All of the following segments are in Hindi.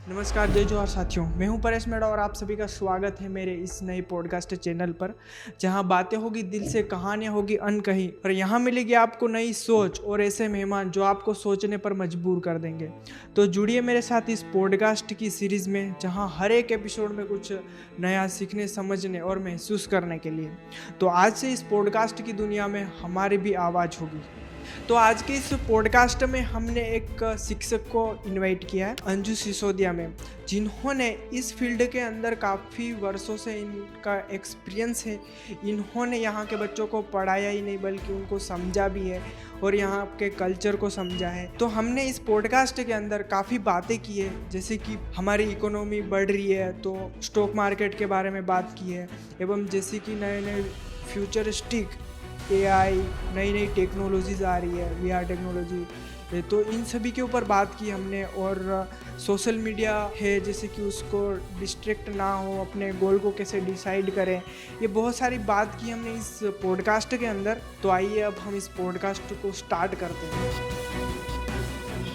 नमस्कार, जय जोहार साथियों। मैं हूं परेश मेड़ा और आप सभी का स्वागत है मेरे इस नए पॉडकास्ट चैनल पर, जहां बातें होगी दिल से, कहानियां होगी अनकही और यहां मिलेगी आपको नई सोच और ऐसे मेहमान जो आपको सोचने पर मजबूर कर देंगे। तो जुड़िए मेरे साथ इस पॉडकास्ट की सीरीज़ में, जहां हर एक एपिसोड में कुछ नया सीखने, समझने और महसूस करने के लिए। तो आज से इस पॉडकास्ट की दुनिया में हमारी भी आवाज़ होगी। तो आज के इस पॉडकास्ट में हमने एक शिक्षक को इनवाइट किया है, अंजू सिसोदिया मैम, जिन्होंने इस फील्ड के अंदर काफ़ी वर्षों से इनका एक्सपीरियंस है। इन्होंने यहाँ के बच्चों को पढ़ाया ही नहीं बल्कि उनको समझा भी है और यहाँ के कल्चर को समझा है। तो हमने इस पॉडकास्ट के अंदर काफ़ी बातें की है, जैसे कि हमारी इकोनॉमी बढ़ रही है तो स्टॉक मार्केट के बारे में बात की है, एवं जैसे कि नए नए फ्यूचरिस्टिक एआई, नई नई टेक्नोलॉजीज आ रही है, वीआर टेक्नोलॉजी, तो इन सभी के ऊपर बात की हमने। और सोशल मीडिया है, जैसे कि उसको डिस्ट्रैक्ट ना हो, अपने गोल को कैसे डिसाइड करें, ये बहुत सारी बात की हमने इस पॉडकास्ट के अंदर। तो आइए अब हम इस पॉडकास्ट को स्टार्ट करते हैं।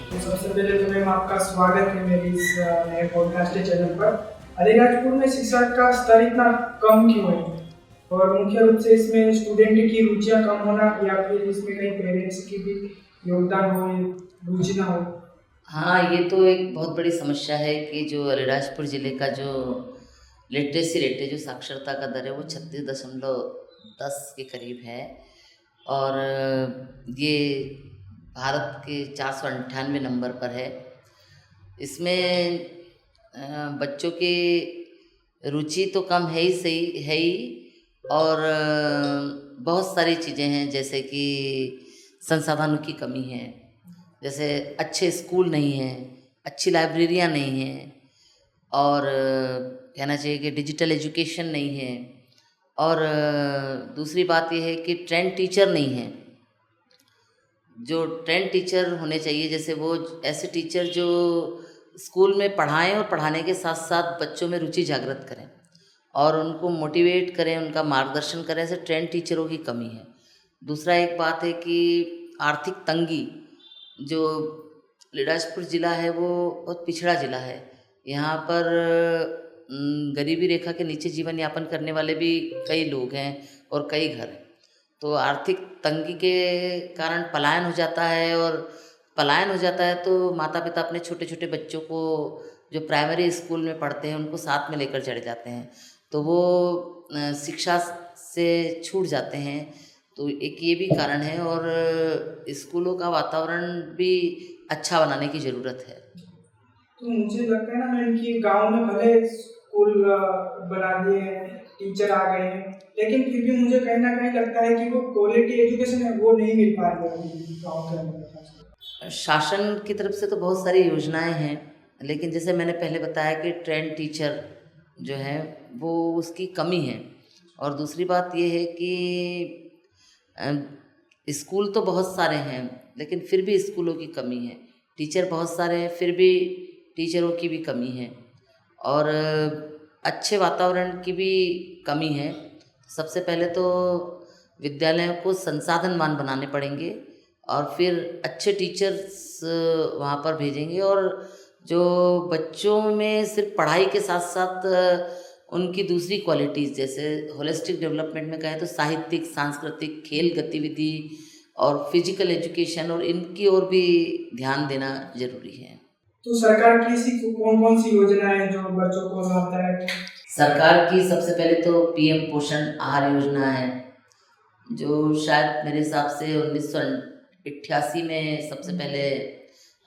तो सबसे पहले तो मैम आपका स्वागत है मेरी इस नए पॉडकास्ट चैनल पर। अलीराजपुर में शिक्षा का स्तर इतना कम क्यों है, और मुख्य रूप से इसमें स्टूडेंट की रुचियां कम होना या फिर इसमें कहीं पेरेंट्स की भी योगदान हो, रुचि ना हो? हाँ, ये तो एक बहुत बड़ी समस्या है कि जो अलीराजपुर ज़िले का जो लिटरेसी रेट है, जो साक्षरता का दर है, वो 36.10 के करीब है। और ये भारत के 498 नंबर पर है। इसमें बच्चों की रुचि तो कम है ही, सही है ही। और बहुत सारी चीज़ें हैं, जैसे कि संसाधनों की कमी है, जैसे अच्छे स्कूल नहीं हैं, अच्छी लाइब्रेरियाँ नहीं हैं, और कहना चाहिए कि डिजिटल एजुकेशन नहीं है। और दूसरी बात यह है कि ट्रेंड टीचर नहीं है। जो ट्रेंड टीचर होने चाहिए, जैसे वो ऐसे टीचर जो स्कूल में पढ़ाएं और पढ़ाने के साथ साथ बच्चों में रुचि जागृत करें और उनको मोटिवेट करें, उनका मार्गदर्शन करें, ऐसे ट्रेंड टीचरों की कमी है। दूसरा एक बात है कि आर्थिक तंगी, जो अलीराजपुर ज़िला है वो बहुत पिछड़ा ज़िला है। यहाँ पर गरीबी रेखा के नीचे जीवन यापन करने वाले भी कई लोग हैं और कई घर हैं। तो आर्थिक तंगी के कारण पलायन हो जाता है, और पलायन हो जाता है तो माता पिता अपने छोटे छोटे बच्चों को जो प्राइमरी स्कूल में पढ़ते हैं उनको साथ में लेकर चले जाते हैं, तो वो शिक्षा से छूट जाते हैं। तो एक ये भी कारण है, और स्कूलों का वातावरण भी अच्छा बनाने की ज़रूरत है। तो मुझे लगता है ना मैम कि गांव में भले स्कूल बना दिए हैं, टीचर आ गए हैं, लेकिन फिर भी मुझे कहीं ना कहीं लगता है कि वो क्वालिटी एजुकेशन है वो नहीं मिल पा रही है गाँव के अंदर। शासन की तरफ से तो बहुत सारी योजनाएं हैं, लेकिन जैसे मैंने पहले बताया कि ट्रेंड टीचर जो है वो उसकी कमी है। और दूसरी बात ये है कि अ, स्कूल तो बहुत सारे हैं, लेकिन फिर भी स्कूलों की कमी है। टीचर बहुत सारे हैं, फिर भी टीचरों की भी कमी है। और अच्छे वातावरण की भी कमी है। सबसे पहले तो विद्यालयों को संसाधनवान बनाने पड़ेंगे, और फिर अच्छे टीचर्स वहाँ पर भेजेंगे, और जो बच्चों में सिर्फ पढ़ाई के साथ साथ उनकी दूसरी क्वालिटीज़, जैसे होलिस्टिक डेवलपमेंट में कहें तो साहित्यिक, सांस्कृतिक, खेल गतिविधि और फिजिकल एजुकेशन, और इनकी ओर भी ध्यान देना जरूरी है। तो सरकार की ऐसी कौन कौन सी योजनाएं हैं जो बच्चों को लाभदायक है? सरकार की सबसे पहले तो पीएम पोषण आहार योजना है, जो शायद मेरे हिसाब से 1988 में सबसे पहले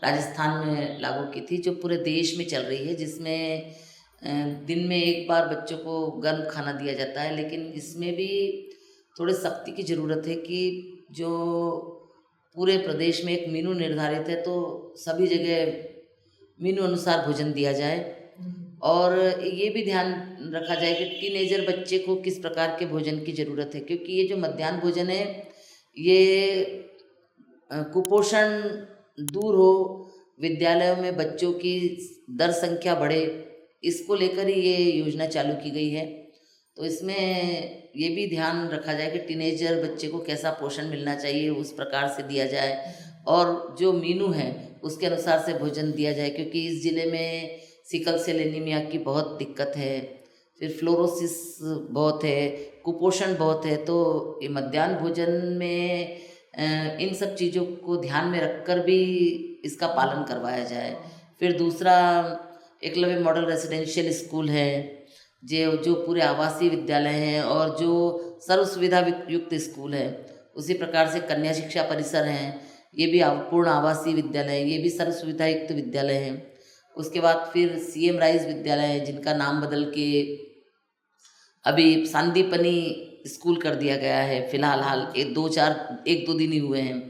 राजस्थान में लागू की थी, जो पूरे देश में चल रही है, जिसमें दिन में एक बार बच्चों को गर्म खाना दिया जाता है। लेकिन इसमें भी थोड़े सख्ती की ज़रूरत है कि जो पूरे प्रदेश में एक मेनू निर्धारित है, तो सभी जगह मेनू अनुसार भोजन दिया जाए। और ये भी ध्यान रखा जाए कि टीनेजर बच्चे को किस प्रकार के भोजन की ज़रूरत है, क्योंकि ये जो मध्याह्न भोजन है, ये कुपोषण दूर हो, विद्यालयों में बच्चों की दर संख्या बढ़े, इसको लेकर ही ये योजना चालू की गई है। तो इसमें ये भी ध्यान रखा जाए कि टीनेजर बच्चे को कैसा पोषण मिलना चाहिए, उस प्रकार से दिया जाए, और जो मीनू है उसके अनुसार से भोजन दिया जाए, क्योंकि इस ज़िले में सिकल सेल एनीमिया की बहुत दिक्कत है, फिर फ्लोरोसिस बहुत है, कुपोषण बहुत है। तो ये मध्याह्न भोजन में इन सब चीज़ों को ध्यान में रखकर भी इसका पालन करवाया जाए। फिर दूसरा, एकलव्य मॉडल रेसिडेंशियल स्कूल है, जो पूरे आवासीय विद्यालय हैं और जो सर्व सुविधा युक्त स्कूल है। उसी प्रकार से कन्या शिक्षा परिसर हैं, ये भी पूर्ण आवासीय विद्यालय है, ये भी सर्व सुविधा युक्त विद्यालय हैं। उसके बाद फिर CM राइज विद्यालय है, जिनका नाम बदल के अभी सांदीपनी स्कूल कर दिया गया है फिलहाल, एक दो दिन ही हुए हैं।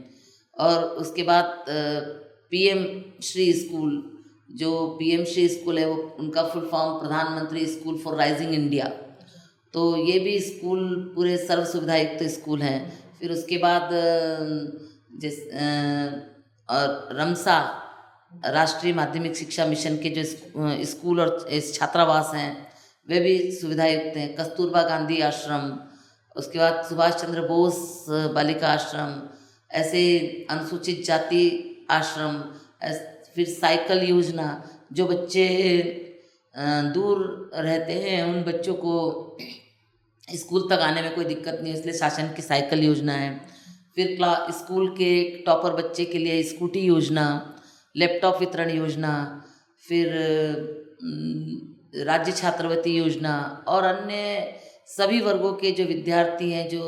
और उसके बाद PM श्री स्कूल, जो PM श्री स्कूल है, वो उनका फुल फॉर्म प्रधानमंत्री स्कूल फॉर राइजिंग इंडिया। तो ये भी स्कूल पूरे सर्व सुविधा युक्त स्कूल हैं। फिर उसके बाद और रमसा राष्ट्रीय माध्यमिक शिक्षा मिशन के जो स्कूल और छात्रावास हैं, वे भी सुविधा युक्त हैं। कस्तूरबा गांधी आश्रम, उसके बाद सुभाष चंद्र बोस बालिका आश्रम, ऐसे अनुसूचित जाति आश्रम, फिर साइकिल योजना, जो बच्चे दूर रहते हैं उन बच्चों को स्कूल तक आने में कोई दिक्कत नहीं है, इसलिए शासन की साइकिल योजना है। फिर स्कूल के टॉपर बच्चे के लिए स्कूटी योजना, लैपटॉप वितरण योजना, फिर राज्य छात्रवृत्ति योजना और अन्य सभी वर्गों के जो विद्यार्थी हैं, जो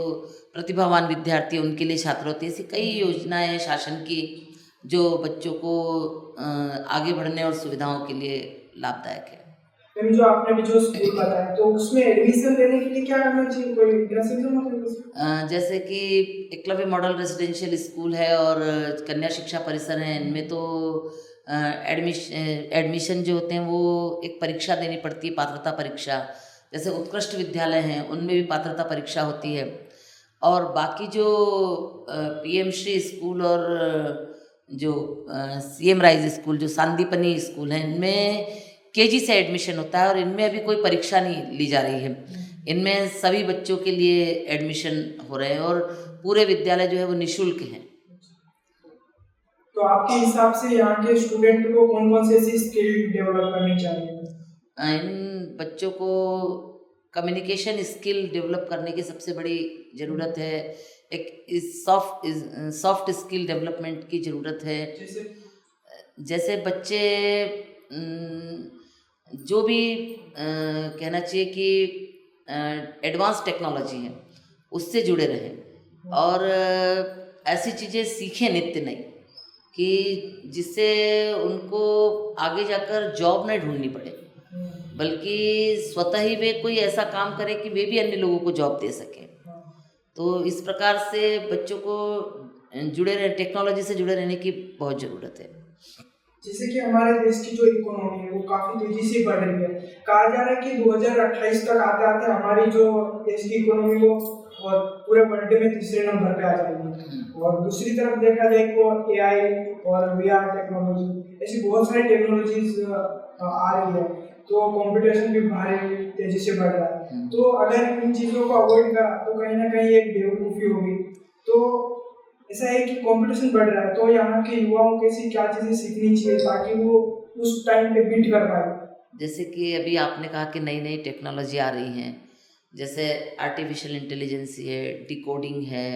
प्रतिभावान विद्यार्थी हैं, उनके लिए छात्रवृत्ति, ऐसी कई योजनाएं हैं शासन की जो बच्चों को आगे बढ़ने और सुविधाओं के लिए लाभदायक है। जो आपने भी जो स्कूल बताया, तो उसमें एडमिशन लेने के लिए क्या करना चाहिए, कोई एंट्रेंस एग्जाम? जैसे कि एकलव्य मॉडल रेसिडेंशियल स्कूल है और कन्या शिक्षा परिसर है, इनमें तो एडमिशन जो होते हैं वो एक परीक्षा देनी पड़ती है, पात्रता परीक्षा। जैसे उत्कृष्ट विद्यालय हैं, उनमें भी पात्रता परीक्षा होती है। और बाकी जो PM श्री स्कूल और जो CM राइज स्कूल, जो सांदीपनी स्कूल हैं, इनमें KG से एडमिशन होता है और इनमें अभी कोई परीक्षा नहीं ली जा रही है। इनमें सभी बच्चों के लिए एडमिशन हो रहे हैं और पूरे विद्यालय जो है वो निःशुल्क हैं। तो आपके हिसाब से यहाँ के स्टूडेंट को कौन कौन से ऐसी स्किल डेवलप करनी चाहिए? इन बच्चों को कम्युनिकेशन स्किल डेवलप करने की सबसे बड़ी ज़रूरत है। एक सॉफ्ट स्किल डेवलपमेंट की ज़रूरत है। जैसे बच्चे जो भी कहना चाहिए कि एडवांस टेक्नोलॉजी है उससे जुड़े रहें और ऐसी चीज़ें सीखें नित्य नई, कि जिससे उनको आगे जाकर जॉब नहीं ढूंढनी पड़े, बल्कि स्वतः ही वे कोई ऐसा काम करें कि वे भी अन्य लोगों को जॉब दे सकें। तो इस प्रकार से बच्चों को टेक्नोलॉजी से जुड़े रहने की बहुत ज़रूरत है। जैसे कि हमारे देश की जो इकोनॉमी है वो काफ़ी तेज़ी से बढ़ रही है। कहा जा रहा है कि 2028 तक आते आते हमारी जो देश की इकोनॉमी वो और पूरे वर्ल्ड में तीसरे नंबर पे आ जाएगी। और दूसरी तरफ देखा जाए तो AI और VR टेक्नोलॉजी, ऐसी बहुत सारी टेक्नोलॉजीज आ रही है, तो कंपटीशन भी भारी तेज़ी से बढ़ रहा है। तो अगर इन चीज़ों को अवॉइड करा तो कहीं ना कहीं एक बेवकूफ़ी होगी। तो ऐसा है कि कंपटीशन बढ़ रहा है, तो यहाँ के युवाओं को ऐसी क्या चीज़ें सीखनी चाहिए ताकि वो उस टाइम पे बीट कर पाए? जैसे कि अभी आपने कहा कि नई नई टेक्नोलॉजी आ रही हैं, जैसे आर्टिफिशियल इंटेलिजेंस है, डिकोडिंग है,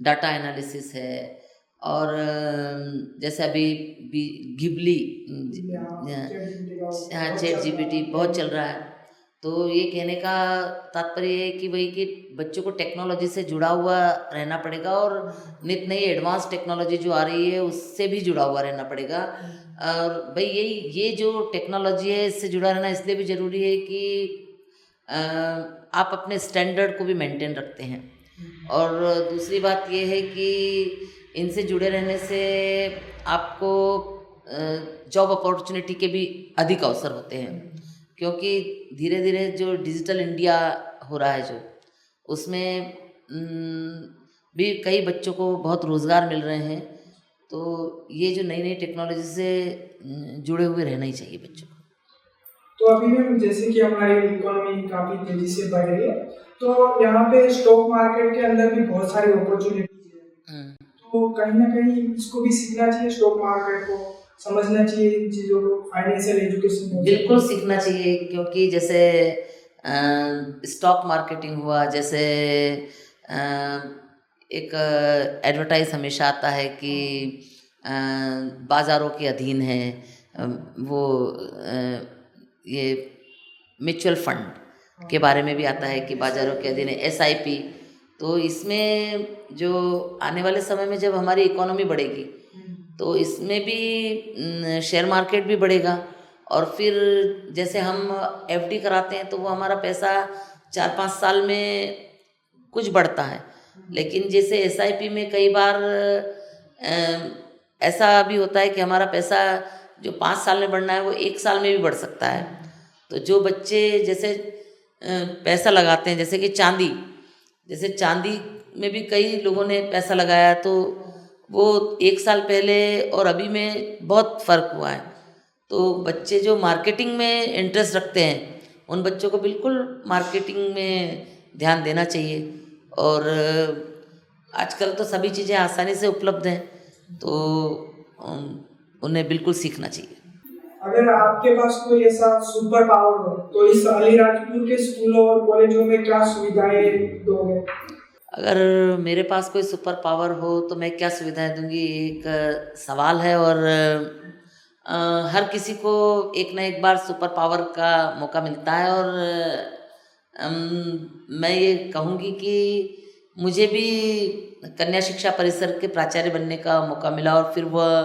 डाटा एनालिसिस है, और जैसे अभी गिबली, चैट GPT बहुत चल रहा है। तो ये कहने का तात्पर्य है कि भाई कि बच्चों को टेक्नोलॉजी से जुड़ा हुआ रहना पड़ेगा और नित नई एडवांस टेक्नोलॉजी जो आ रही है उससे भी जुड़ा हुआ रहना पड़ेगा। और भाई ये जो टेक्नोलॉजी है इससे जुड़ा रहना इसलिए भी ज़रूरी है कि आप अपने स्टैंडर्ड को भी मेंटेन रखते हैं। और दूसरी बात ये है कि इनसे जुड़े रहने से आपको जॉब अपॉर्चुनिटी के भी अधिक अवसर होते हैं, क्योंकि धीरे धीरे जो डिजिटल इंडिया हो रहा है जो उसमें भी कई बच्चों को बहुत रोज़गार मिल रहे हैं। तो ये जो नई नई टेक्नोलॉजी से जुड़े हुए रहना ही चाहिए बच्चों को। तो अभी भी जैसे कि हमारी इकोनॉमी काफ़ी तेज़ी से बढ़ रही है, तो यहाँ पे स्टॉक मार्केट के अंदर भी बहुत सारी अपॉर्चुनिटीज है, तो कहीं ना कहीं इसको भी सीखना चाहिए स्टॉक मार्केट को। समझना चाहिए इन चीज़ों को, फाइनेंशियल एजुकेशन? बिल्कुल सीखना चाहिए, क्योंकि जैसे स्टॉक मार्केटिंग हुआ, जैसे अ, एक एडवर्टाइज हमेशा आता है कि अ, बाज़ारों के अधीन है, वो ये म्यूचुअल फंड के बारे में भी आता है कि बाज़ारों के अधीन है, एसआईपी। तो इसमें जो आने वाले समय में जब हमारी इकोनॉमी बढ़ेगी तो इसमें भी शेयर मार्केट भी बढ़ेगा, और फिर जैसे हम एफडी कराते हैं तो वो हमारा पैसा 4-5 साल में कुछ बढ़ता है, लेकिन जैसे एसआईपी में कई बार ऐसा भी होता है कि हमारा पैसा जो 5 साल में बढ़ना है वो 1 साल में भी बढ़ सकता है। तो जो बच्चे जैसे पैसा लगाते हैं, जैसे चांदी में भी कई लोगों ने पैसा लगाया, तो वो 1 साल पहले और अभी में बहुत फ़र्क हुआ है। तो बच्चे जो मार्केटिंग में इंटरेस्ट रखते हैं उन बच्चों को बिल्कुल मार्केटिंग में ध्यान देना चाहिए, और आजकल तो सभी चीज़ें आसानी से उपलब्ध हैं, तो उन्हें बिल्कुल सीखना चाहिए। अगर आपके पास कोई ऐसा सुपर पावर हो तो इस अलीराजपुर के स्कूलों और कॉलेजों में क्या सुविधाएं दोगे? अगर मेरे पास कोई सुपर पावर हो तो मैं क्या सुविधाएं दूंगी, एक सवाल है, और हर किसी को एक ना एक बार सुपर पावर का मौका मिलता है, और मैं ये कहूँगी कि मुझे भी कन्या शिक्षा परिसर के प्राचार्य बनने का मौका मिला, और फिर वह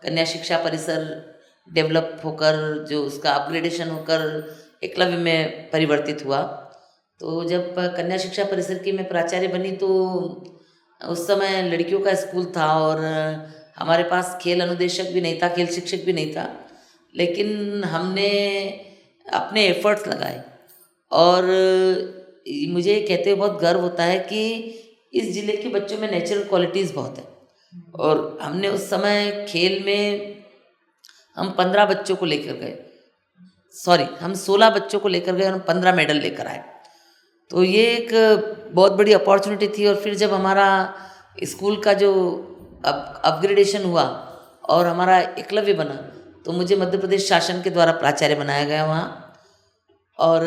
कन्या शिक्षा परिसर डेवलप होकर, जो उसका अपग्रेडेशन होकर एकलव्य में परिवर्तित हुआ। तो जब कन्या शिक्षा परिसर की मैं प्राचार्य बनी तो उस समय लड़कियों का स्कूल था, और हमारे पास खेल अनुदेशक भी नहीं था, खेल शिक्षक भी नहीं था, लेकिन हमने अपने एफर्ट्स लगाए, और मुझे कहते हुए बहुत गर्व होता है कि इस ज़िले के बच्चों में नेचुरल क्वालिटीज़ बहुत है, और हमने उस समय खेल में हम 15 बच्चों को लेकर गए, हम 16 बच्चों को लेकर गए और हम 15 मेडल लेकर आए। तो ये एक बहुत बड़ी अपॉर्चुनिटी थी। और फिर जब हमारा स्कूल का जो अपग्रेडेशन हुआ और हमारा एकलव्य बना, तो मुझे मध्य प्रदेश शासन के द्वारा प्राचार्य बनाया गया वहाँ, और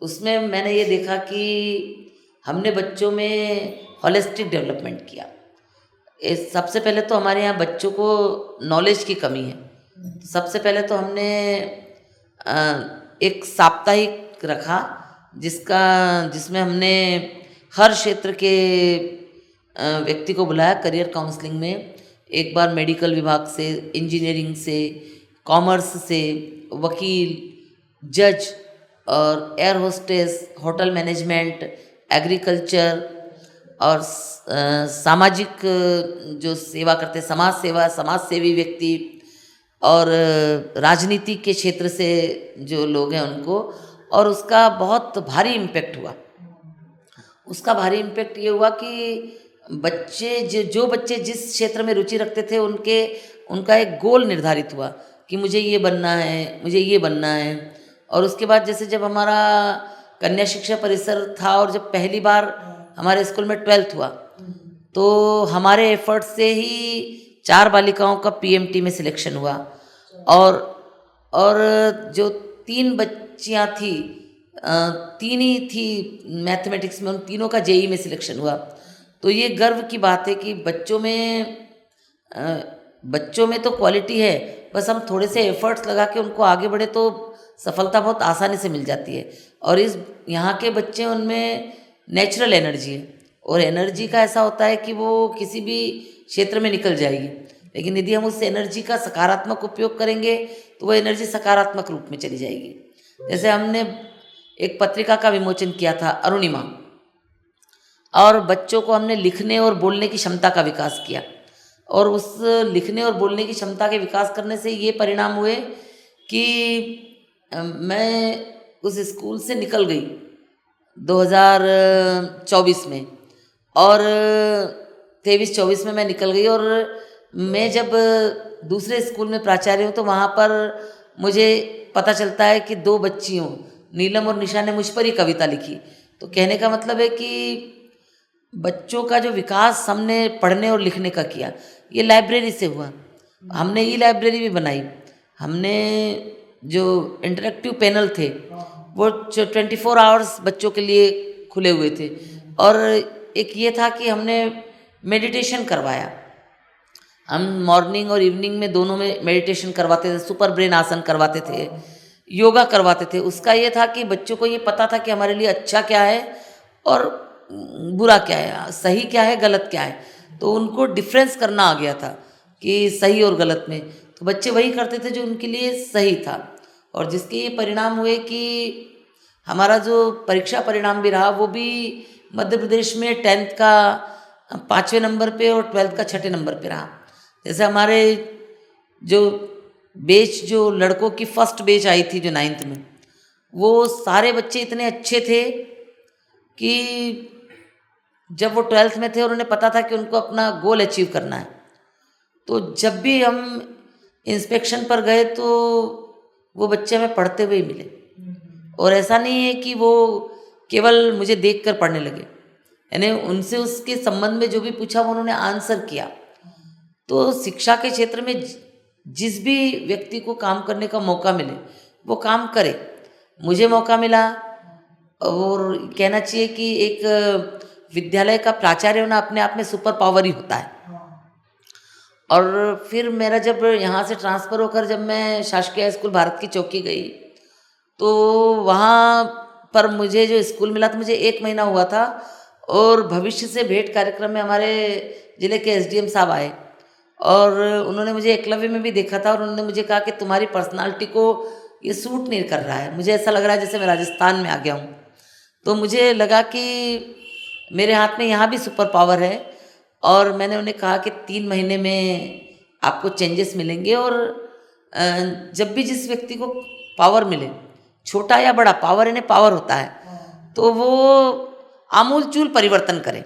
उसमें मैंने ये देखा कि हमने बच्चों में होलिस्टिक डेवलपमेंट किया। सबसे पहले तो हमारे यहाँ बच्चों को नॉलेज की कमी है। सबसे पहले तो हमने एक साप्ताहिक रखा जिसमें हमने हर क्षेत्र के व्यक्ति को बुलाया करियर काउंसलिंग में। एक बार मेडिकल विभाग से, इंजीनियरिंग से, कॉमर्स से, वकील, जज और air hostess, hotel management, agriculture और सामाजिक जो सेवा करते, समाज सेवी व्यक्ति और राजनीति के क्षेत्र से जो लोग हैं उनको, और उसका बहुत भारी इम्पैक्ट हुआ। उसका भारी इम्पैक्ट ये हुआ कि बच्चे जो बच्चे जिस क्षेत्र में रुचि रखते थे उनका एक गोल निर्धारित हुआ कि मुझे ये बनना है, मुझे ये बनना है। और उसके बाद जैसे जब हमारा कन्या शिक्षा परिसर था और जब पहली बार हमारे स्कूल में 12th हुआ, तो हमारे एफर्ट से ही 4 बालिकाओं का पीएमटी में सिलेक्शन हुआ, और जो 3 बच्चियां थी, 3 ही थी मैथमेटिक्स में, उन तीनों का जेई में सिलेक्शन हुआ। तो ये गर्व की बात है कि बच्चों में तो क्वालिटी है, बस हम थोड़े से एफर्ट्स लगा के उनको आगे बढ़े तो सफलता बहुत आसानी से मिल जाती है। और यहाँ के बच्चे, उनमें नेचुरल एनर्जी है, और एनर्जी का ऐसा होता है कि वो किसी भी क्षेत्र में निकल जाएगी, लेकिन यदि हम उस एनर्जी का सकारात्मक उपयोग करेंगे तो वो एनर्जी सकारात्मक रूप में चली जाएगी। जैसे हमने एक पत्रिका का विमोचन किया था, अरुणिमा, और बच्चों को हमने लिखने और बोलने की क्षमता का विकास किया, और उस लिखने और बोलने की क्षमता के विकास करने से ये परिणाम हुए कि मैं उस स्कूल से निकल गई 2024 में, और 23-24 में मैं निकल गई, और मैं जब दूसरे स्कूल में प्राचार्य हूँ तो वहाँ पर मुझे पता चलता है कि 2 बच्चियों, नीलम और निशा, ने मुझ पर ही कविता लिखी। तो कहने का मतलब है कि बच्चों का जो विकास हमने पढ़ने और लिखने का किया, ये लाइब्रेरी से हुआ। हमने ई लाइब्रेरी भी बनाई। हमने जो इंटरेक्टिव पैनल थे वो 24 आवर्स बच्चों के लिए खुले हुए थे। और एक ये था कि हमने मेडिटेशन करवाया। हम मॉर्निंग और इवनिंग में दोनों में मेडिटेशन करवाते थे, सुपर ब्रेन आसन करवाते थे, योगा करवाते थे। उसका ये था कि बच्चों को ये पता था कि हमारे लिए अच्छा क्या है और बुरा क्या है, सही क्या है, गलत क्या है। तो उनको डिफरेंस करना आ गया था कि सही और गलत में। तो बच्चे वही करते थे जो उनके लिए सही था। और जिसके ये परिणाम हुए कि हमारा जो परीक्षा परिणाम भी रहा वो भी मध्य प्रदेश में 10th का 5वें नंबर पे और 12th का 6ठे नंबर पे रहा। जैसे हमारे जो बैच, जो लड़कों की फर्स्ट बैच आई थी जो 9th में, वो सारे बच्चे इतने अच्छे थे कि जब वो 12th में थे और उन्हें पता था कि उनको अपना गोल अचीव करना है, तो जब भी हम इंस्पेक्शन पर गए तो वो बच्चे हमें पढ़ते हुए ही मिले। और ऐसा नहीं है कि वो केवल मुझे देखकर पढ़ने लगे, यानी उनसे उसके संबंध में जो भी पूछा वो उन्होंने आंसर किया। तो शिक्षा के क्षेत्र में जिस भी व्यक्ति को काम करने का मौका मिले वो काम करे। मुझे मौका मिला, और कहना चाहिए कि एक विद्यालय का प्राचार्य होना अपने आप में सुपर पावर ही होता है। और फिर मेरा जब यहाँ से ट्रांसफ़र होकर जब मैं शासकीय हाई स्कूल भारत की चौकी गई, तो वहाँ पर मुझे जो स्कूल मिला था, मुझे 1 महीना हुआ था, और भविष्य से भेंट कार्यक्रम में हमारे ज़िले के एसडीएम साहब आए और उन्होंने मुझे एकलव्य में भी देखा था। और उन्होंने मुझे कहा कि तुम्हारी पर्सनालिटी को ये सूट नहीं कर रहा है, मुझे ऐसा लग रहा है जैसे मैं राजस्थान में आ गया हूँ। तो मुझे लगा कि मेरे हाथ में यहाँ भी सुपर पावर है। और मैंने उन्हें कहा कि 3 महीने में आपको चेंजेस मिलेंगे, और जब भी जिस व्यक्ति को पावर मिले, छोटा या बड़ा, पावर यानी पावर होता है, तो वो आमूलचूल परिवर्तन करे,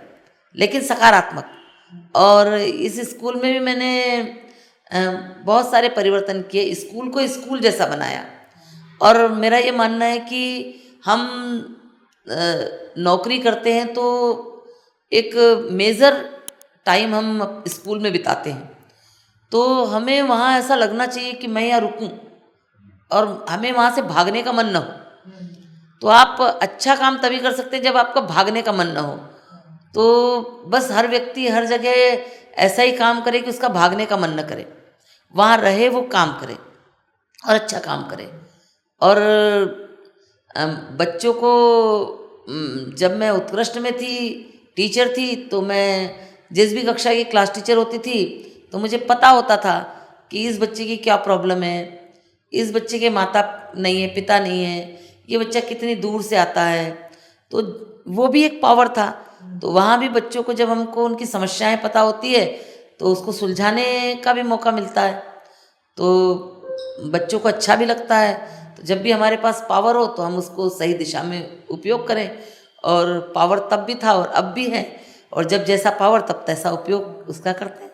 लेकिन सकारात्मक। और इस स्कूल में भी मैंने बहुत सारे परिवर्तन किए, स्कूल को स्कूल जैसा बनाया। और मेरा ये मानना है कि हम नौकरी करते हैं तो एक मेजर टाइम हम स्कूल में बिताते हैं, तो हमें वहाँ ऐसा लगना चाहिए कि मैं यहाँ रुकूं और हमें वहाँ से भागने का मन न हो। तो आप अच्छा काम तभी कर सकते हैं जब आपका भागने का मन न हो। तो बस हर व्यक्ति हर जगह ऐसा ही काम करे कि उसका भागने का मन न करे, वहाँ रहे, वो काम करे और अच्छा काम करे। और बच्चों को जब मैं उत्कृष्ट में थी, टीचर थी, तो मैं जिस भी कक्षा की क्लास टीचर होती थी तो मुझे पता होता था कि इस बच्चे की क्या प्रॉब्लम है, इस बच्चे के माता नहीं है, पिता नहीं है, ये बच्चा कितनी दूर से आता है। तो वो भी एक पावर था। तो वहाँ भी बच्चों को जब हमको उनकी समस्याएं पता होती है तो उसको सुलझाने का भी मौका मिलता है, तो बच्चों को अच्छा भी लगता है। तो जब भी हमारे पास पावर हो तो हम उसको सही दिशा में उपयोग करें। और पावर तब भी था और अब भी है, और जब जैसा पावर तब तैसा उपयोग उसका करते हैं।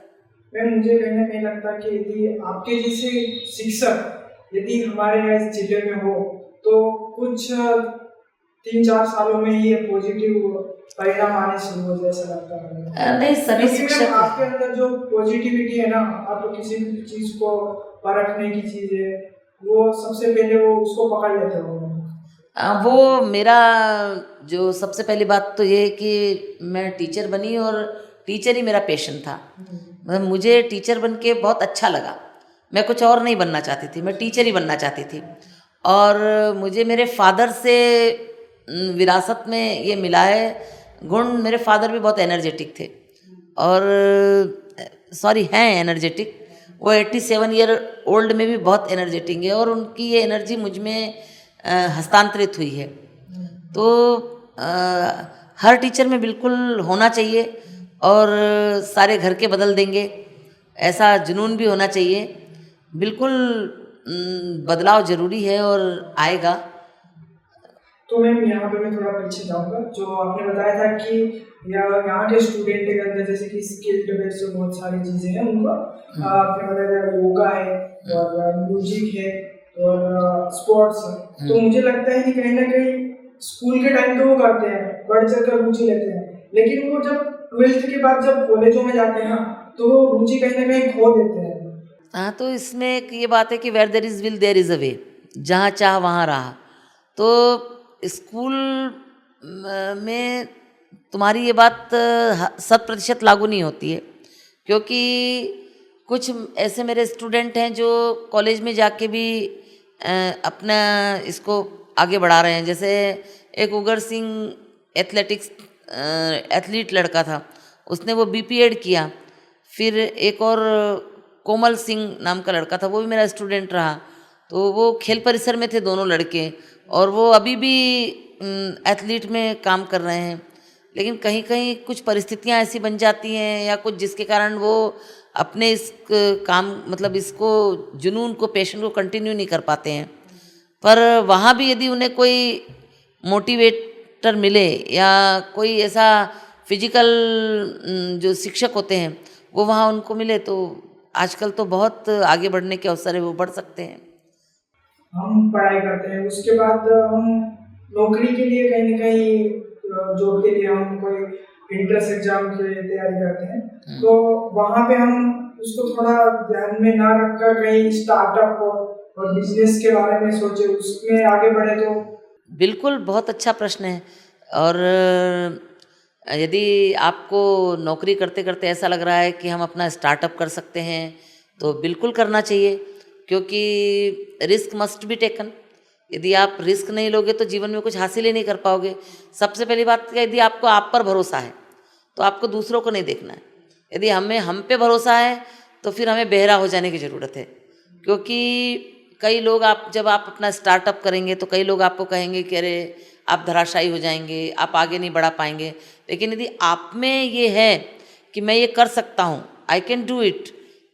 मैम, मुझे कहीं ना कहीं लगता है कि यदि आपके जैसे शिक्षक यदि हमारे यहाँ इस जिले में हो तो कुछ 3-4 सालों में ही पॉजिटिव परिणाम आने शुरू हो जाए, ऐसा लगता है। नहीं, सभी क्योंकि मैम शिक्षक आपके अंदर जो पॉजिटिविटी है ना, आप किसी भी चीज़ को परखने की चीज़ है, वो सबसे पहले वो उसको पकड़ लेते हो। वो मेरा जो सबसे पहली बात तो ये है कि मैं टीचर बनी और टीचर ही मेरा पैशन था। मतलब मुझे टीचर बन के बहुत अच्छा लगा, मैं कुछ और नहीं बनना चाहती थी, मैं टीचर ही बनना चाहती थी। और मुझे मेरे फादर से विरासत में ये मिला है गुण। मेरे फादर भी बहुत एनर्जेटिक थे, और हैं एनर्जेटिक। वो 87 ईयर ओल्ड में भी बहुत एनर्जेटिक है, और उनकी ये एनर्जी मुझ में हस्तांतरित हुई है। तो हर टीचर में बिल्कुल होना चाहिए, और सारे घर के बदल देंगे ऐसा जुनून भी होना चाहिए। बिल्कुल बदलाव ज़रूरी है और आएगा। तो मैम यहाँ पे मैं थोड़ा पीछे जाऊँगा। जो आपने बताया था कि यहाँ के स्टूडेंट के अंदर जैसे कि स्किल्ड बेस्ड बहुत सारी चीज़ें हैं उनको, आपने बताया योगा है और म्यूजिक है और स्पोर्ट्स है। तो मुझे लगता है कि कहीं ना कहीं स्कूल के टाइम तो वो करते हैं, बढ़ चढ़ कर रुचि लेते हैं, लेकिन वो जब 12th के बाद जब कॉलेजों में जाते हैं ना तो वो रुचि कहीं ना कहीं खो देते हैं। हाँ, तो इसमें एक ये बात है कि where there is will there is a way, जहाँ चाह वहाँ राह। तो स्कूल में तुम्हारी ये बात 100% लागू नहीं होती है, क्योंकि कुछ ऐसे मेरे स्टूडेंट हैं जो कॉलेज में जाके भी अपना इसको आगे बढ़ा रहे हैं। जैसे एक उगर सिंह एथलेटिक्स एथलीट लड़का था, उसने वो बीपीएड किया। फिर एक और कोमल सिंह नाम का लड़का था, वो भी मेरा स्टूडेंट रहा। तो वो खेल परिसर में थे दोनों लड़के, और वो अभी भी एथलीट में काम कर रहे हैं। लेकिन कहीं कहीं कुछ परिस्थितियां ऐसी बन जाती हैं या कुछ जिसके कारण वो अपने इस काम मतलब इसको जुनून को पैशन को कंटिन्यू नहीं कर पाते हैं। पर वहाँ भी यदि उन्हें कोई मोटिवेटर मिले या कोई ऐसा फिजिकल जो शिक्षक होते हैं वो वहाँ उनको मिले, तो आजकल तो बहुत आगे बढ़ने के अवसर है, वो बढ़ सकते हैं। हम पढ़ाई करते हैं, उसके बाद हम नौकरी के लिए कहीं ना कहीं जॉब के लिए हम कोई इंट्रेंस एग्जाम की तैयारी करते हैं। तो वहाँ पे हम उसको थोड़ा ध्यान में ना रखकर कहीं स्टार्टअप और बिजनेस के बारे में सोचे, उसमें आगे बढ़े तो। बिल्कुल, बहुत अच्छा प्रश्न है। और यदि आपको नौकरी करते करते ऐसा लग रहा है कि हम अपना स्टार्टअप कर सकते हैं, तो बिल्कुल करना चाहिए, क्योंकि रिस्क मस्ट बी टेकन। यदि आप रिस्क नहीं लोगे तो जीवन में कुछ हासिल ही नहीं कर पाओगे। सबसे पहली बात, यदि आपको आप पर भरोसा है तो आपको दूसरों को नहीं देखना है। यदि हम पे भरोसा है तो फिर हमें बहरा हो जाने की ज़रूरत है, क्योंकि कई लोग जब आप अपना स्टार्टअप करेंगे तो कई लोग आपको कहेंगे कि अरे आप धराशायी हो जाएंगे, आप आगे नहीं बढ़ा पाएंगे। लेकिन यदि आप में ये है कि मैं ये कर सकता हूँ, आई कैन डू इट,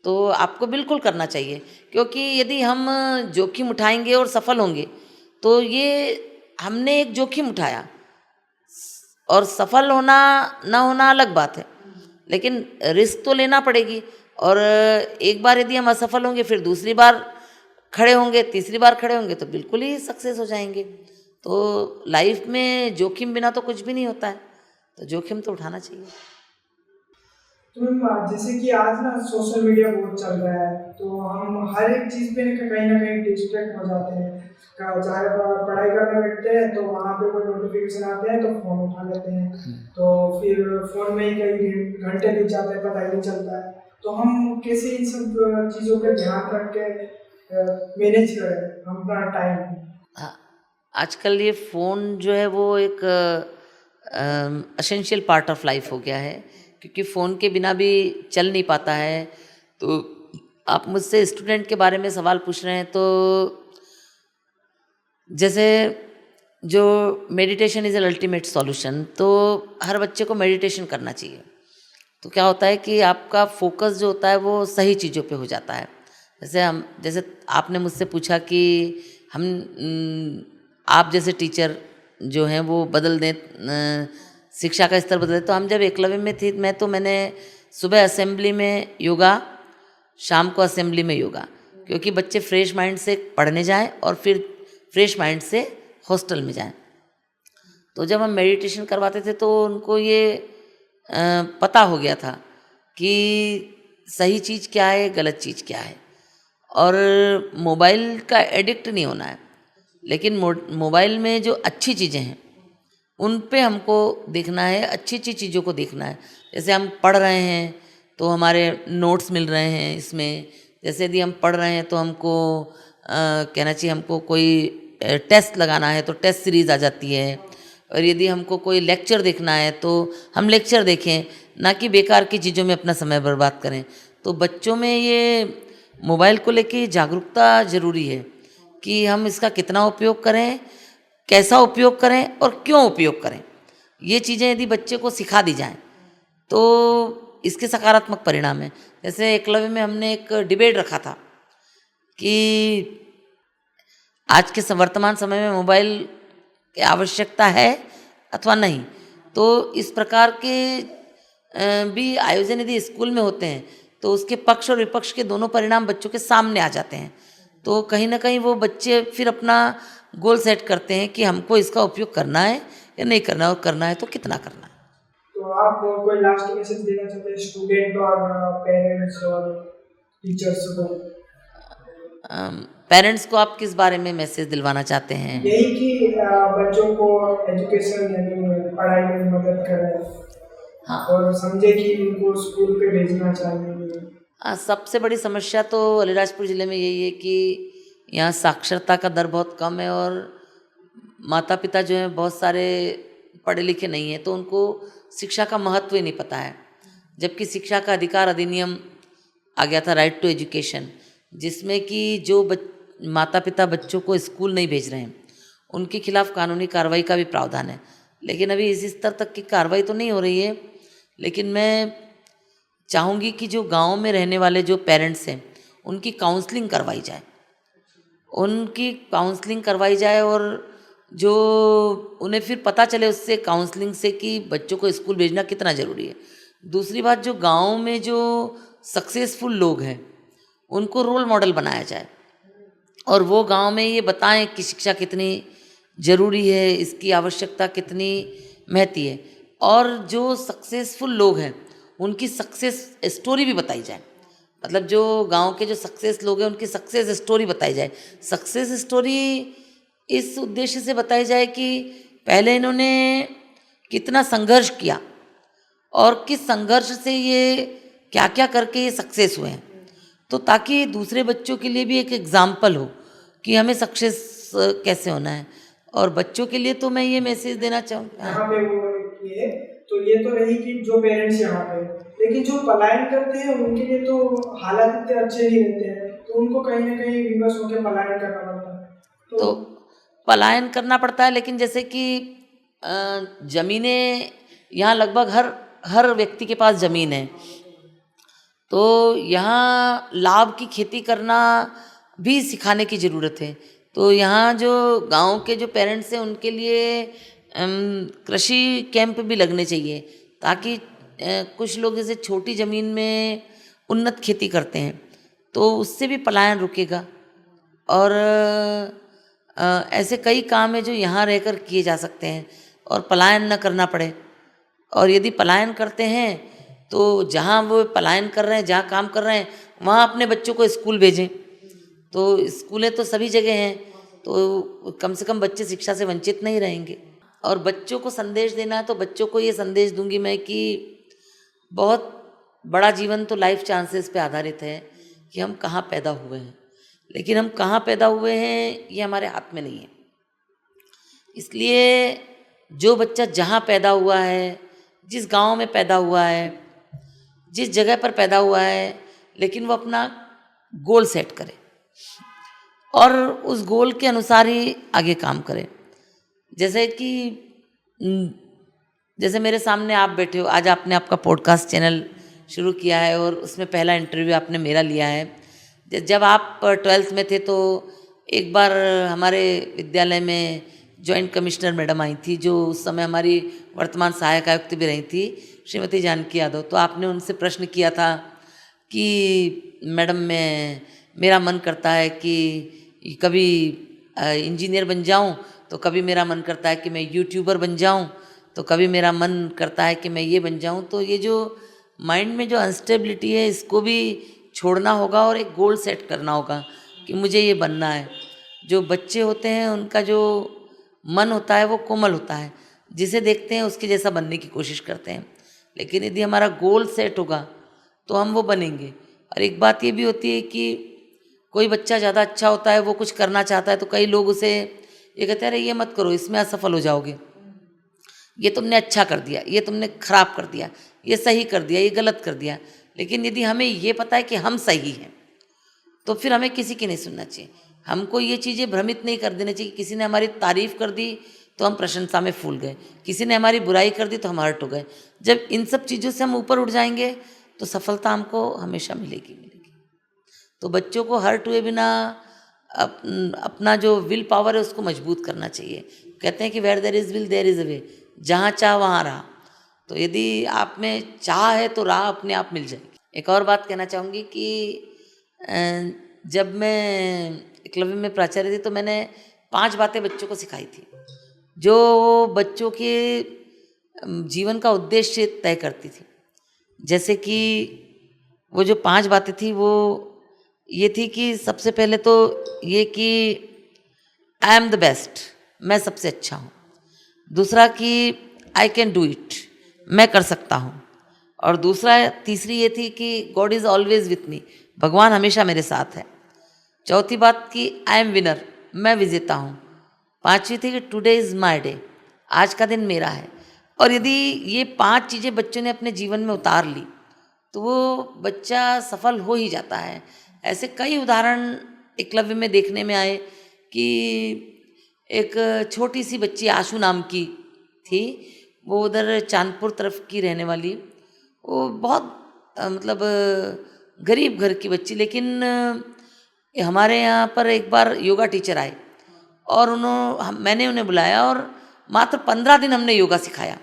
तो आपको बिल्कुल करना चाहिए। क्योंकि यदि हम जोखिम उठाएंगे और सफल होंगे तो ये हमने एक जोखिम उठाया, और सफल होना ना होना अलग बात है, लेकिन रिस्क तो लेना पड़ेगी। और एक बार यदि हम असफल होंगे, फिर दूसरी बार खड़े होंगे, तीसरी बार खड़े होंगे तो बिल्कुल ही सक्सेस हो जाएंगे। तो लाइफ में जोखिम बिना तो कुछ भी नहीं होता है, तो जोखिम तो उठाना चाहिए। तो मैम, जैसे कि आज ना सोशल मीडिया बहुत चल रहा है, तो हम हर एक चीज़ पे ना कहीं डिस्ट्रैक्ट हो जाते हैं। चाहे पढ़ाई करने बैठते हैं तो वहाँ पे कोई नोटिफिकेशन आते हैं तो फ़ोन उठा लेते हैं, तो फिर फ़ोन में ही कई घंटे बीत जाते हैं, पता ही नहीं चलता है। तो हम कैसे इन सब चीज़ों पे ध्यान रख के मैनेज करें हम अपना टाइम। हाँ, आजकल ये फ़ोन जो है वो एक एसेंशियल पार्ट ऑफ लाइफ हो गया है, क्योंकि फ़ोन के बिना भी चल नहीं पाता है। तो आप मुझसे स्टूडेंट के बारे में सवाल पूछ रहे हैं, तो जैसे जो meditation is an ultimate solution, तो हर बच्चे को मेडिटेशन करना चाहिए। तो क्या होता है कि आपका फोकस जो होता है वो सही चीज़ों पे हो जाता है। जैसे आपने मुझसे पूछा कि हम आप जैसे टीचर जो हैं वो बदल दें, शिक्षा का स्तर बदल दें। तो हम जब एकलव्य में थे, मैंने सुबह असेंबली में योगा, शाम को असेंबली में योगा, क्योंकि बच्चे फ्रेश माइंड से पढ़ने जाएं और फिर फ्रेश माइंड से हॉस्टल में जाएं। तो जब हम मेडिटेशन करवाते थे तो उनको ये पता हो गया था कि सही चीज़ क्या है, गलत चीज़ क्या है। और मोबाइल का एडिक्ट नहीं होना है, लेकिन मोबाइल में जो अच्छी चीज़ें हैं उन पे हमको देखना है, अच्छी अच्छी चीज़ों को देखना है। जैसे हम पढ़ रहे हैं तो हमारे नोट्स मिल रहे हैं इसमें। जैसे यदि हम पढ़ रहे हैं तो हमको कहना चाहिए, हमको कोई टेस्ट लगाना है तो टेस्ट सीरीज़ आ जाती है। और यदि हमको कोई लेक्चर देखना है तो हम लेक्चर देखें, ना कि बेकार की चीज़ों में अपना समय बर्बाद करें। तो बच्चों में ये मोबाइल को लेके जागरूकता ज़रूरी है कि हम इसका कितना उपयोग करें, कैसा उपयोग करें और क्यों उपयोग करें। ये चीज़ें यदि बच्चे को सिखा दी जाएं तो इसके सकारात्मक परिणाम हैं। जैसे एकलव्य में हमने एक डिबेट रखा था कि आज के वर्तमान समय में मोबाइल की आवश्यकता है अथवा नहीं। तो इस प्रकार के भी आयोजन यदि स्कूल में होते हैं तो उसके पक्ष और विपक्ष के दोनों परिणाम बच्चों के सामने आ जाते हैं। तो कहीं ना कहीं वो बच्चे फिर अपना गोल सेट करते हैं कि हमको इसका उपयोग करना है या नहीं करना है, और करना है तो कितना करना है। तो आप कोई लास्ट मैसेज देना चाहते हैं स्टूडेंट और पेरेंट्स और टीचर्स को? पेरेंट्स को आप किस बारे में मैसेज दिलवाना चाहते हैं? यही कि बच्चों को एजुकेशन यानी पढ़ाई में मदद करें हाँ। और समझे कि इनको स्कूल पे भेजना चाहिए। सबसे बड़ी समस्या तो अलीराजपुर ज़िले में यही है कि यहाँ साक्षरता का दर बहुत कम है और माता पिता जो हैं बहुत सारे पढ़े लिखे नहीं हैं, तो उनको शिक्षा का महत्व ही नहीं पता है। जबकि शिक्षा का अधिकार अधिनियम आ गया था, राइट टू एजुकेशन, जिसमें कि जो माता पिता बच्चों को स्कूल नहीं भेज रहे हैं उनके खिलाफ कानूनी कार्रवाई का भी प्रावधान है। लेकिन अभी इस स्तर तक की कार्रवाई तो नहीं हो रही है। लेकिन मैं चाहूँगी कि जो गांव में रहने वाले जो पेरेंट्स हैं उनकी काउंसलिंग करवाई जाए, और जो उन्हें फिर पता चले उससे काउंसलिंग से कि बच्चों को स्कूल भेजना कितना ज़रूरी है। दूसरी बात, जो गांव में जो सक्सेसफुल लोग हैं उनको रोल मॉडल बनाया जाए और वो गांव में ये बताएं कि शिक्षा कितनी ज़रूरी है, इसकी आवश्यकता कितनी महती है। और जो सक्सेसफुल लोग हैं उनकी सक्सेस स्टोरी भी बताई जाए, मतलब जो गांव के जो सक्सेस लोग हैं उनकी सक्सेस स्टोरी बताई जाए। सक्सेस स्टोरी इस उद्देश्य से बताई जाए कि पहले इन्होंने कितना संघर्ष किया और किस संघर्ष से ये क्या क्या करके ये सक्सेस हुए हैं, तो ताकि दूसरे बच्चों के लिए भी एक एग्जाम्पल हो कि हमें सक्सेस कैसे होना है। और बच्चों के लिए तो मैं ये मैसेज देना चाहूँगी। यहाँ पे वो ये तो ये तो रही कि जो पेरेंट्स यहाँ पे, लेकिन जो पलायन करते हैं उनके लिए तो हालात इतने अच्छे नहीं रहते हैं, तो उनको कहीं ना कहीं विवश होकर पलायन करना पड़ता है। तो पलायन करना पड़ता है, लेकिन जैसे कि ज़मीनें यहाँ लगभग हर व्यक्ति के पास ज़मीन है, तो यहाँ लाभ की खेती करना भी सिखाने की ज़रूरत है। तो यहाँ जो गांव के जो पेरेंट्स हैं उनके लिए कृषि कैंप भी लगने चाहिए, ताकि कुछ लोग जैसे छोटी ज़मीन में उन्नत खेती करते हैं तो उससे भी पलायन रुकेगा। और ऐसे कई काम है जो यहाँ रहकर किए जा सकते हैं और पलायन न करना पड़े। और यदि पलायन करते हैं तो जहाँ वो पलायन कर रहे हैं, जहाँ काम कर रहे हैं, वहाँ अपने बच्चों को स्कूल भेजें। तो स्कूलें तो सभी जगह हैं, तो कम से कम बच्चे शिक्षा से वंचित नहीं रहेंगे। और बच्चों को संदेश देना है तो बच्चों को ये संदेश दूंगी मैं कि बहुत बड़ा जीवन तो लाइफ चांसेस पे आधारित है कि हम कहाँ पैदा हुए हैं, लेकिन हम कहाँ पैदा हुए हैं ये हमारे हाथ में नहीं है। इसलिए जो बच्चा जहाँ पैदा हुआ है, जिस गांव में पैदा हुआ है, जिस जगह पर पैदा हुआ है, लेकिन वो अपना गोल सेट करे और उस गोल के अनुसार ही आगे काम करे। जैसे कि जैसे मेरे सामने आप बैठे हो, आज आपने आपका पॉडकास्ट चैनल शुरू किया है और उसमें पहला इंटरव्यू आपने मेरा लिया है। जब आप 12th में थे तो एक बार हमारे विद्यालय में जॉइंट कमिश्नर मैडम आई थी, जो उस समय हमारी वर्तमान सहायक आयुक्त भी रही थी, श्रीमती जानकी यादव। तो आपने उनसे प्रश्न किया था कि मैडम मेरा मन करता है कि कभी इंजीनियर बन जाऊं, तो कभी मेरा मन करता है कि मैं यूट्यूबर बन जाऊं, तो कभी मेरा मन करता है कि मैं ये बन जाऊं। तो ये जो माइंड में जो अनस्टेबिलिटी है इसको भी छोड़ना होगा और एक गोल सेट करना होगा कि मुझे ये बनना है। जो बच्चे होते हैं उनका जो मन होता है वो कोमल होता है, जिसे देखते हैं उसके जैसा बनने की कोशिश करते हैं। लेकिन यदि हमारा गोल सेट होगा तो हम वो बनेंगे। और एक बात ये भी होती है कि कोई बच्चा ज़्यादा अच्छा होता है, वो कुछ करना चाहता है, तो कई लोग उसे ये कहते हैं अरे ये मत करो, इसमें असफल हो जाओगे, ये तुमने अच्छा कर दिया, ये तुमने खराब कर दिया, ये सही कर दिया, ये गलत कर दिया। लेकिन यदि हमें ये पता है कि हम सही हैं तो फिर हमें किसी की नहीं सुनना चाहिए। हमको ये चीज़ें भ्रमित नहीं कर देनी चाहिए। किसी ने हमारी तारीफ़ कर दी तो हम प्रशंसा में फूल गए, किसी ने हमारी बुराई कर दी तो हम हर्ट हो गए। जब इन सब चीज़ों से हम ऊपर उठ जाएंगे तो सफलता हमको हमेशा मिलेगी। तो बच्चों को हर्ट हुए बिना अपना जो विल पावर है उसको मजबूत करना चाहिए। कहते हैं कि where there is will there is a way, जहाँ चाह वहाँ राह। तो यदि आप में चाह है तो राह अपने आप मिल जाएगी। एक और बात कहना चाहूँगी कि जब मैं एकलव्य में प्राचार्य थी तो मैंने 5 बातें बच्चों को सिखाई थी जो बच्चों के जीवन का उद्देश्य तय करती थी। जैसे कि वो जो 5 बातें थी वो ये थी कि सबसे पहले तो ये कि आई एम द बेस्ट, मैं सबसे अच्छा हूँ। दूसरा कि आई कैन डू इट, मैं कर सकता हूँ। और तीसरी ये थी कि God is always with me, भगवान हमेशा मेरे साथ है। चौथी बात कि आई एम विनर, मैं विजेता हूँ। पांचवी थी कि टुडे इज़ माई डे, आज का दिन मेरा है। और यदि ये 5 चीज़ें बच्चों ने अपने जीवन में उतार ली तो वो बच्चा सफल हो ही जाता है। ऐसे कई उदाहरण एकलव्य में देखने में आए कि एक छोटी सी बच्ची आशु नाम की थी, वो उधर चांदपुर तरफ की रहने वाली, वो बहुत मतलब गरीब घर की बच्ची, लेकिन हमारे यहाँ पर एक बार योगा टीचर आए और मैंने उन्हें बुलाया और मात्र 15 दिन हमने योगा सिखाया।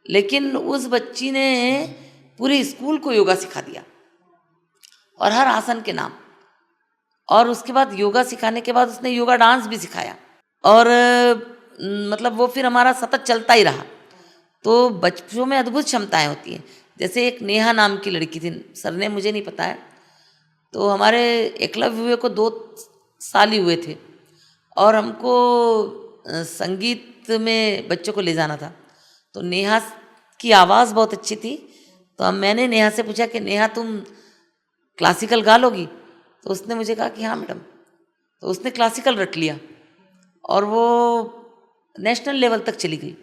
लेकिन उस बच्ची ने पूरे स्कूल को योगा सिखा दिया और हर आसन के नाम। और उसके बाद योगा सिखाने के बाद उसने योगा डांस भी सिखाया और मतलब वो फिर हमारा सतत चलता ही रहा। तो बच्चों में अद्भुत क्षमताएं होती हैं। जैसे एक नेहा नाम की लड़की थी, सरनेम मुझे नहीं पता है, तो हमारे एकलव्य हुए को 2 साल ही हुए थे और हमको संगीत में बच्चों को ले जाना था। तो नेहा की आवाज़ बहुत अच्छी थी, तो मैंने नेहा से पूछा कि नेहा तुम क्लासिकल गा लोगी? तो उसने मुझे कहा कि हाँ मैडम। तो उसने क्लासिकल रट लिया और वो नेशनल लेवल तक चली गई।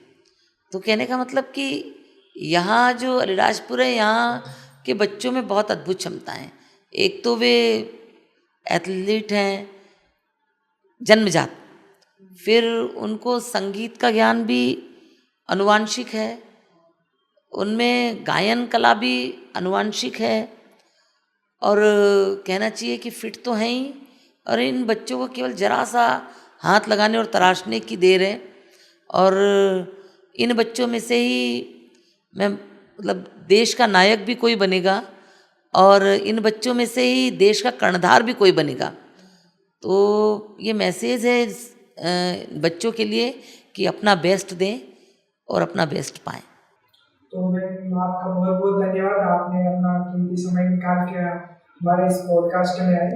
तो कहने का मतलब कि यहाँ जो अलीराजपुर है, यहाँ के बच्चों में बहुत अद्भुत क्षमताएं हैं। एक तो वे एथलीट हैं जन्मजात, फिर उनको संगीत का ज्ञान भी अनुवांशिक है, उनमें गायन कला भी अनुवांशिक है और कहना चाहिए कि फिट तो हैं ही। और इन बच्चों को केवल जरा सा हाथ लगाने और तराशने की देर है और इन बच्चों में से ही मैं मतलब देश का नायक भी कोई बनेगा और इन बच्चों में से ही देश का कर्णधार भी कोई बनेगा। तो ये मैसेज है बच्चों के लिए कि अपना बेस्ट दें और अपना बेस्ट पाएं। तो मैम आपका बहुत बहुत धन्यवाद, आपने अपना कीमती समय निकाल के हमारे इस पॉडकास्ट में आए।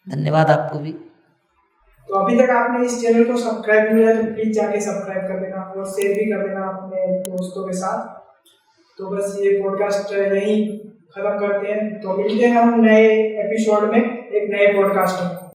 धन्यवाद आपको भी। तो अभी तक आपने इस चैनल को सब्सक्राइब नहीं किया तो प्लीज़ जाके सब्सक्राइब कर देना और शेयर भी कर देना अपने दोस्तों के साथ। तो बस ये पॉडकास्ट यहीं ख़त्म करते हैं, तो मिलते हैं हम नए एपिसोड में एक नए पॉडकास्ट में।